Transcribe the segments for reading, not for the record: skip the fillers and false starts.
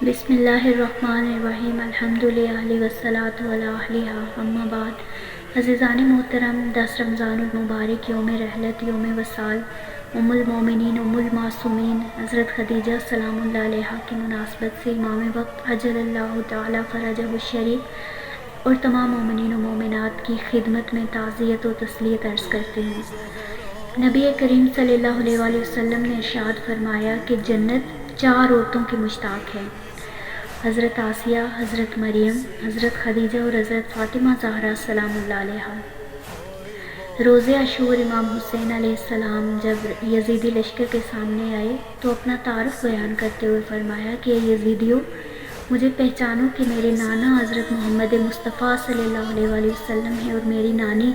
بسم اللہ الرحمن الرحیم الحمدللہ والصلاۃ علی اہلہا اما بعد۔ عزیزان محترم، 10 رمضان المبارک یوم رحلت یوم وصال ام المومنین ام المعصومین حضرت خدیجہ سلام اللہ علیہا کی مناسبت سے امام وقت عجل اللہ تعالی فرجہ الشریف اور تمام مومنین و مومنات کی خدمت میں تعزیت و تسلیت عرض کرتے ہوں۔ نبی کریم صلی اللہ علیہ وآلہ وسلم نے ارشاد فرمایا کہ جنت 4 عورتوں کی مشتاق ہے: حضرت آسیہ، حضرت مریم، حضرت خدیجہ اور حضرت فاطمہ زہرا سلام اللہ علیہا۔ روز عاشور امام حسین علیہ السلام جب یزیدی لشکر کے سامنے آئے تو اپنا تعارف بیان کرتے ہوئے فرمایا کہ اے یزیدیوں، مجھے پہچانو کہ میرے نانا حضرت محمد مصطفیٰ صلی اللہ علیہ وآلہ وسلم ہیں اور میری نانی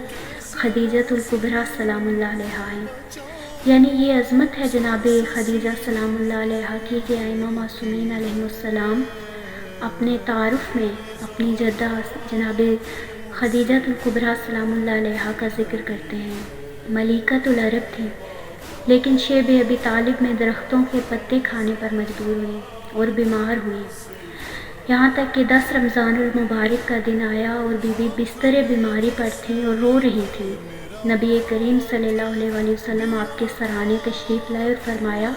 خدیجہ الکبریٰ سلام اللہ علیہا ہیں۔ یعنی یہ عظمت ہے جناب خدیجہ سلام اللہ علیہا کی کہ ائمہ معصومین علیہ السلام اپنے تعارف میں اپنی جدہ جناب خدیجہ الکبریٰ سلام اللہ علیہا کا ذکر کرتے ہیں۔ ملکۃ العرب تھی، لیکن شیب ابی طالب میں درختوں کے پتے کھانے پر مجبور ہوئی اور بیمار ہوئی، یہاں تک کہ 10 رمضان المبارک کا دن آیا اور بیوی بستر بیماری پر تھی اور رو رہی تھی۔ نبی کریم صلی اللہ علیہ وآلہ وسلم آپ کے سرانے تشریف لائے اور فرمایا،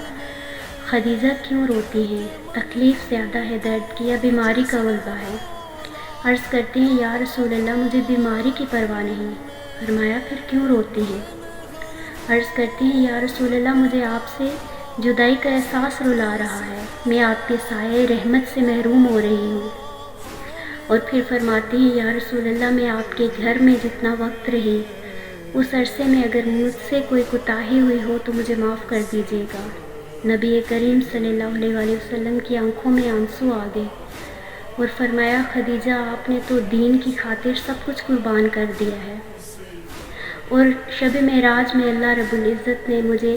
خدیجہ کیوں روتی ہے؟ تکلیف زیادہ ہے، درد کی یا بیماری کا غلبہ ہے؟ عرض کرتے ہیں، یا رسول اللہ، مجھے بیماری کی پرواہ نہیں۔ فرمایا، پھر کیوں روتی ہیں؟ عرض کرتے ہیں، یا رسول اللہ، مجھے آپ سے جدائی کا احساس رلا رہا ہے، میں آپ کے سائے رحمت سے محروم ہو رہی ہوں۔ اور پھر فرماتے ہیں، یا رسول اللہ، میں آپ کے گھر میں جتنا وقت رہی اس عرصے میں اگر مجھ سے کوئی کوتاہی ہوئی ہو تو مجھے معاف کر دیجیے گا۔ نبی کریم صلی اللہ علیہ وآلہ وسلم کی آنکھوں میں آنسو آ گئے اور فرمایا، خدیجہ، آپ نے تو دین کی خاطر سب کچھ قربان کر دیا ہے، اور شب معراج میں اللہ رب العزت نے مجھے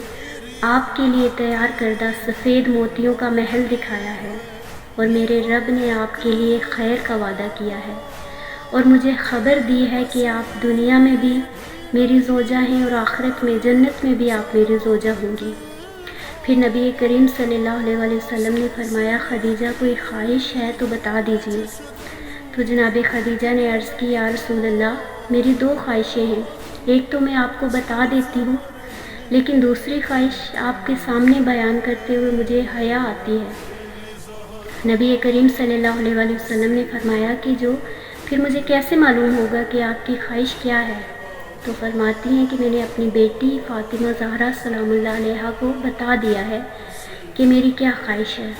آپ کے لیے تیار کردہ سفید موتیوں کا محل دکھایا ہے، اور میرے رب نے آپ کے لیے خیر کا وعدہ کیا ہے، اور مجھے خبر دی ہے کہ آپ دنیا میں بھی میری زوجہ ہیں اور آخرت میں جنت میں بھی آپ میری زوجہ ہوں گی۔ پھر نبی کریم صلی اللہ علیہ وآلہ وسلم نے فرمایا، خدیجہ، کوئی خواہش ہے تو بتا دیجیے۔ تو جناب خدیجہ نے عرض کی، یا رسول اللہ، میری 2 خواہشیں ہیں، ایک تو میں آپ کو بتا دیتی ہوں، لیکن دوسری خواہش آپ کے سامنے بیان کرتے ہوئے مجھے حیا آتی ہے۔ نبی کریم صلی اللہ علیہ وآلہ وسلم نے فرمایا کہ پھر مجھے کیسے معلوم ہوگا کہ آپ کی خواہش کیا ہے؟ تو فرماتی ہیں کہ میں نے اپنی بیٹی فاطمہ زہرا سلام اللہ علیہا کو بتا دیا ہے کہ میری کیا خواہش ہے۔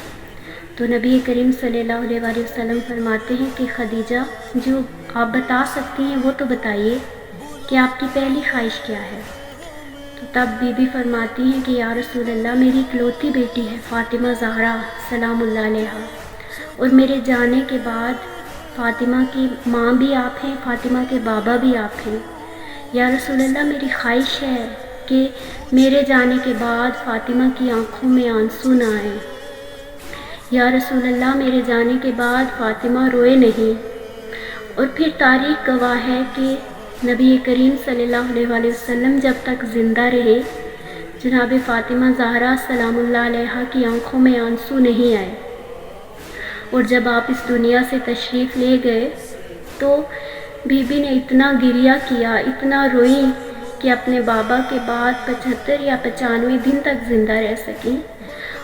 تو نبی کریم صلی اللہ علیہ وآلہ وسلم فرماتے ہیں کہ خدیجہ، جو آپ بتا سکتی ہیں وہ تو بتائیے کہ آپ کی پہلی خواہش کیا ہے؟ تو تب بی بی فرماتی ہیں کہ یا رسول اللہ، میری اکلوتی بیٹی ہے فاطمہ زہرا سلام اللہ علیہا، اور میرے جانے کے بعد فاطمہ کی ماں بھی آپ ہیں، فاطمہ کے بابا بھی آپ ہیں۔ یا رسول اللہ، میری خواہش ہے کہ میرے جانے کے بعد فاطمہ کی آنکھوں میں آنسو نہ آئیں۔ یا رسول اللہ، میرے جانے کے بعد فاطمہ روئے نہیں۔ اور پھر تاریخ گواہ ہے کہ نبی کریم صلی اللہ علیہ وآلہ وسلم جب تک زندہ رہے، جناب فاطمہ زہرا سلام اللہ علیہا کی آنکھوں میں آنسو نہیں آئے، اور جب آپ اس دنیا سے تشریف لے گئے تو بی بی نے اتنا گریہ کیا، اتنا روئی کہ اپنے بابا کے بعد 75 یا 95 دن تک زندہ رہ سکیں،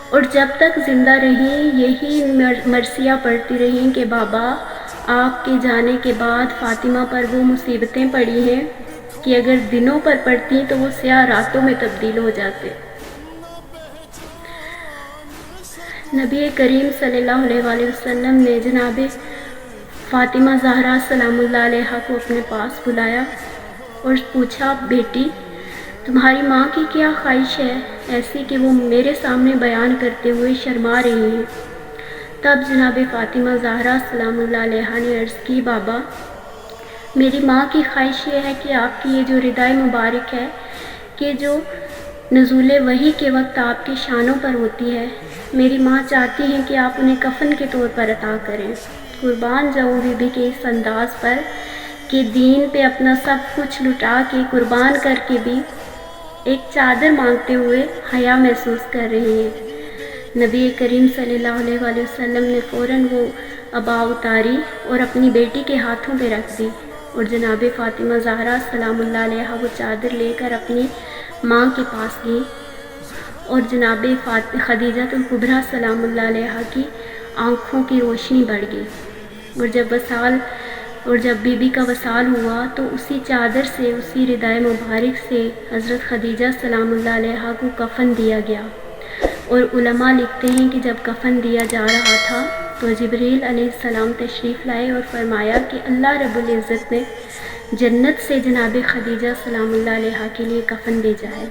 اور جب تک زندہ رہیں یہی مرثیہ پڑھتی رہیں کہ بابا، آپ کے جانے کے بعد فاطمہ پر وہ مصیبتیں پڑی ہیں کہ اگر دنوں پر پڑتی تو وہ سیاہ راتوں میں تبدیل ہو جاتے۔ نبی کریم صلی اللہ علیہ وآلہ وسلم نے جناب فاطمہ زہرا سلام اللہ علیہا کو اپنے پاس بلایا اور پوچھا، بیٹی، تمہاری ماں کی کیا خواہش ہے ایسی کہ وہ میرے سامنے بیان کرتے ہوئے شرما رہی ہیں؟ تب جناب فاطمہ زہرا سلام اللہ علیہا نے عرض کی، بابا، میری ماں کی خواہش یہ ہے کہ آپ کی یہ جو ردائے مبارک ہے کہ جو نزول وحی کے وقت آپ کی شانوں پر ہوتی ہے، میری ماں چاہتی ہیں کہ آپ انہیں کفن کے طور پر عطا کریں۔ قربان جاؤں بی بی کے اس انداز پر کہ دین پہ اپنا سب کچھ لٹا کے قربان کر کے بھی ایک چادر مانگتے ہوئے حیا محسوس کر رہی ہیں۔ نبی کریم صلی اللہ علیہ وآلہ وسلم نے فوراً وہ عبا اتاری اور اپنی بیٹی کے ہاتھوں پہ رکھ دی، اور جناب فاطمہ زہرا سلام اللہ علیہا وہ چادر لے کر اپنی ماں کے پاس گئی، اور جناب خدیجہ الکبریٰ سلام اللہ علیہا کی آنکھوں کی روشنی بڑھ گئی، اور جب بی بی کا وصال ہوا تو اسی چادر سے، اسی ردائے مبارک سے حضرت خدیجہ سلام اللہ علیہا کو کفن دیا گیا۔ اور علماء لکھتے ہیں کہ جب کفن دیا جا رہا تھا تو جبریل علیہ السلام تشریف لائے اور فرمایا کہ اللہ رب العزت نے جنت سے جناب خدیجہ سلام اللہ علیہا کے لیے کفن بھیجا ہے۔